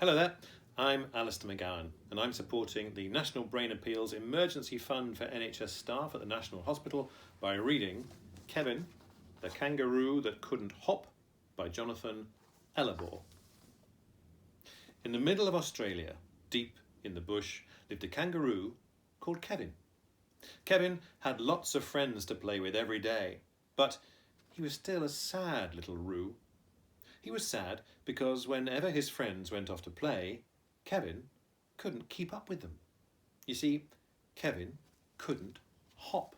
Hello there, I'm Alistair McGowan and I'm supporting the National Brain Appeals Emergency Fund for NHS staff at the National Hospital by reading Kevin, the Kangaroo That Couldn't Hop by Jonathan Elabor. In the middle of Australia, deep in the bush, lived a kangaroo called Kevin. Kevin had lots of friends to play with every day, but he was still a sad little roo. He was sad because whenever his friends went off to play, Kevin couldn't keep up with them. You see, Kevin couldn't hop.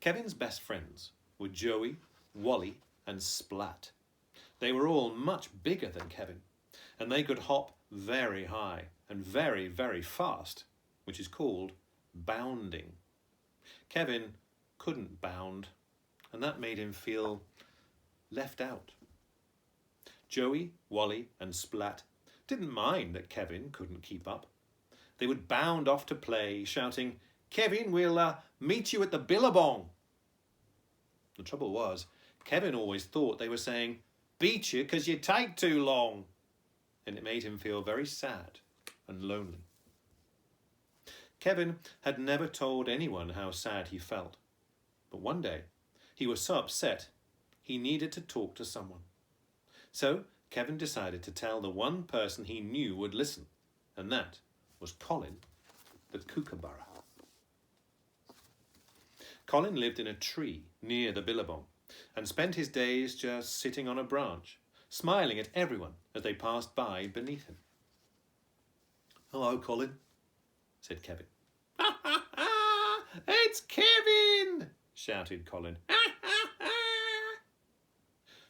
Kevin's best friends were Joey, Wally and Splat. They were all much bigger than Kevin, and they could hop very high and very, very fast, which is called bounding. Kevin couldn't bound, and that made him feel left out. Joey, Wally and Splat didn't mind that Kevin couldn't keep up. They would bound off to play, shouting, "Kevin, we'll meet you at the Billabong." The trouble was, Kevin always thought they were saying, "Beat you 'cause you take too long." And it made him feel very sad and lonely. Kevin had never told anyone how sad he felt. But one day, he was so upset, he needed to talk to someone. So Kevin decided to tell the one person he knew would listen, and that was Colin, the kookaburra. Colin lived in a tree near the Billabong and spent his days just sitting on a branch, smiling at everyone as they passed by beneath him. "Hello, Colin," said Kevin. "Ha ha ha! It's Kevin!" shouted Colin.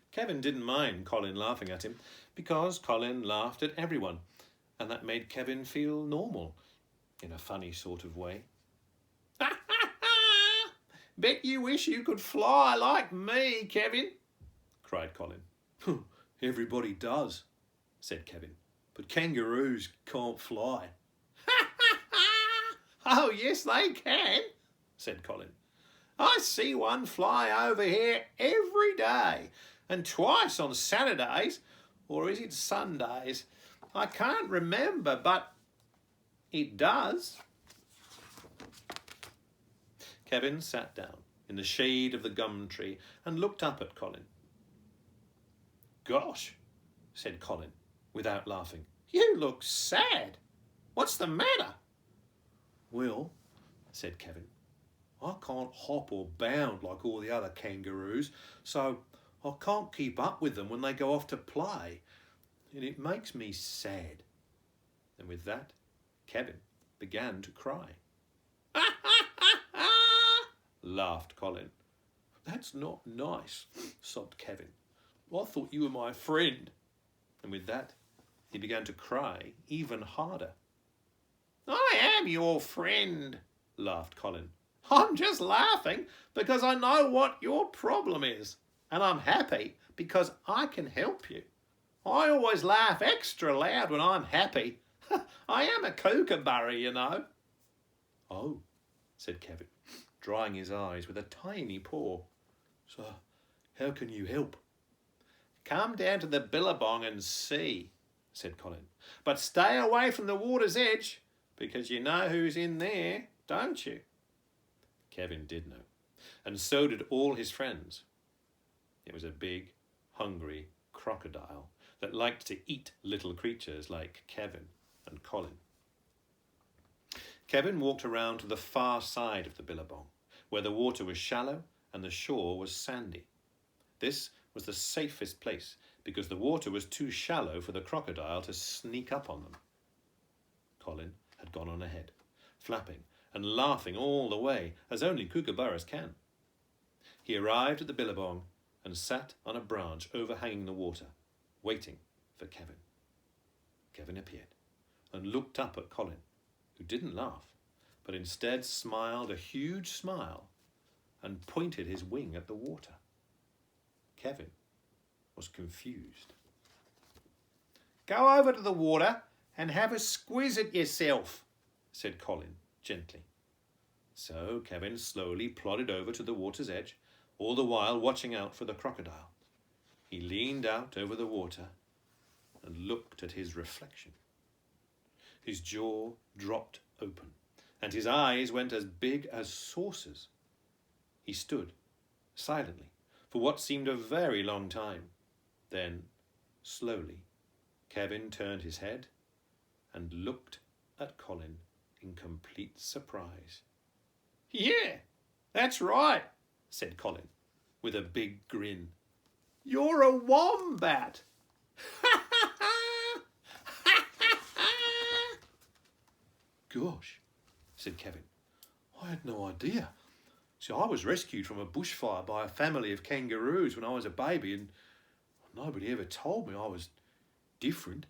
Kevin didn't mind Colin laughing at him because Colin laughed at everyone, and that made Kevin feel normal in a funny sort of way. "Ha ha ha! Bet you wish you could fly like me, Kevin," cried Colin. "Everybody does," said Kevin, "but kangaroos can't fly." "Ha ha ha! Oh, yes they can," said Colin. "I see one fly over here every day, and twice on Saturdays, or is it Sundays? I can't remember, but it does." Kevin sat down in the shade of the gum tree and looked up at Colin. "Gosh," said Colin, without laughing, "you look sad. What's the matter?" "Well," said Kevin, "I can't hop or bound like all the other kangaroos, so I can't keep up with them when they go off to play, and it makes me sad." And with that, Kevin began to cry. "Ha ha ha ha!" laughed Colin. "That's not nice," sobbed Kevin. "I thought you were my friend." And with that, he began to cry even harder. "I am your friend," laughed Colin. "I'm just laughing because I know what your problem is. And I'm happy because I can help you. I always laugh extra loud when I'm happy. I am a kookaburra, you know." "Oh," said Kevin, drying his eyes with a tiny paw. "So how can you help?" "Come down to the Billabong and see," said Colin. "But stay away from the water's edge, because you know who's in there, don't you?" Kevin did know, and so did all his friends. It was a big, hungry crocodile that liked to eat little creatures like Kevin and Colin. Kevin walked around to the far side of the Billabong, where the water was shallow and the shore was sandy. This was the safest place because the water was too shallow for the crocodile to sneak up on them. Colin had gone on ahead, flapping and laughing all the way, as only kookaburras can. He arrived at the Billabong and sat on a branch overhanging the water, waiting for Kevin. Kevin appeared and looked up at Colin, who didn't laugh, but instead smiled a huge smile and pointed his wing at the water. Kevin was confused. "Go over to the water and have a squiz at yourself," said Colin gently. So Kevin slowly plodded over to the water's edge, all the while watching out for the crocodile. He leaned out over the water and looked at his reflection. His jaw dropped open, and his eyes went as big as saucers. He stood, silently, for what seemed a very long time. Then, slowly, Kevin turned his head and looked at Colin in complete surprise. "Yeah, that's right," said Colin, with a big grin. "You're a wombat!" "Gosh," said Kevin, "I had no idea. See, I was rescued from a bushfire by a family of kangaroos when I was a baby, and nobody ever told me I was different."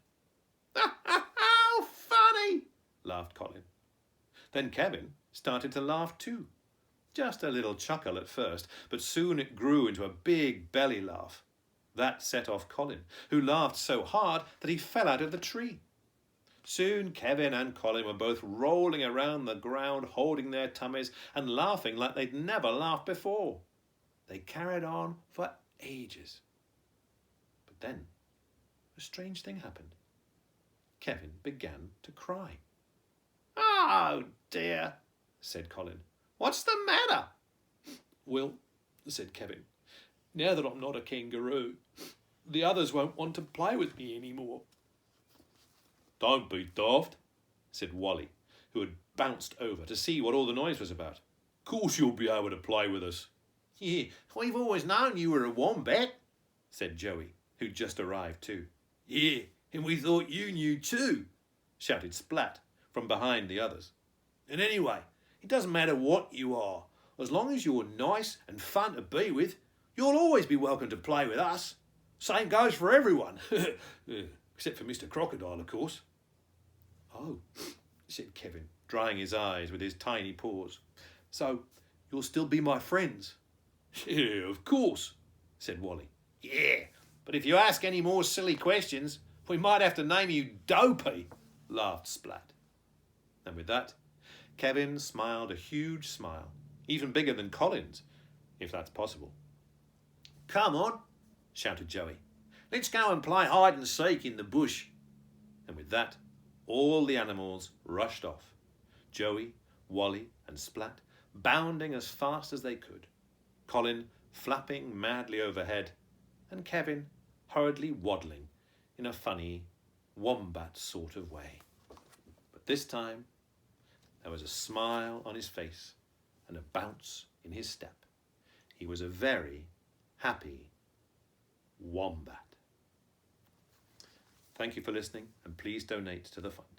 "How funny!" laughed Colin. Then Kevin started to laugh too. Just a little chuckle at first, but soon it grew into a big belly laugh. That set off Colin, who laughed so hard that he fell out of the tree. Soon Kevin and Colin were both rolling around the ground, holding their tummies and laughing like they'd never laughed before. They carried on for ages. But then a strange thing happened. Kevin began to cry. "Oh dear," said Colin. "What's the matter?" "Well," said Kevin, "now that I'm not a kangaroo, the others won't want to play with me anymore." "Don't be daft," said Wally, who had bounced over to see what all the noise was about. "Course you'll be able to play with us." "Yeah, we've always known you were a wombat," said Joey, who'd just arrived too. "Yeah, and we thought you knew too," shouted Splat from behind the others. "And anyway, it doesn't matter what you are. As long as you're nice and fun to be with, you'll always be welcome to play with us. Same goes for everyone. Except for Mr. Crocodile, of course." "Oh," said Kevin, drying his eyes with his tiny paws. "So you'll still be my friends?" "Yeah, of course," said Wally. "Yeah, but if you ask any more silly questions, we might have to name you Dopey," laughed Splat. And with that, Kevin smiled a huge smile, even bigger than Colin's, if that's possible. "Come on," shouted Joey. "Let's go and play hide and seek in the bush." And with that, all the animals rushed off, Joey, Wally and Splat bounding as fast as they could, Colin flapping madly overhead, and Kevin hurriedly waddling in a funny wombat sort of way. But this time, there was a smile on his face and a bounce in his step. He was a very happy wombat. Thank you for listening, and please donate to the fund.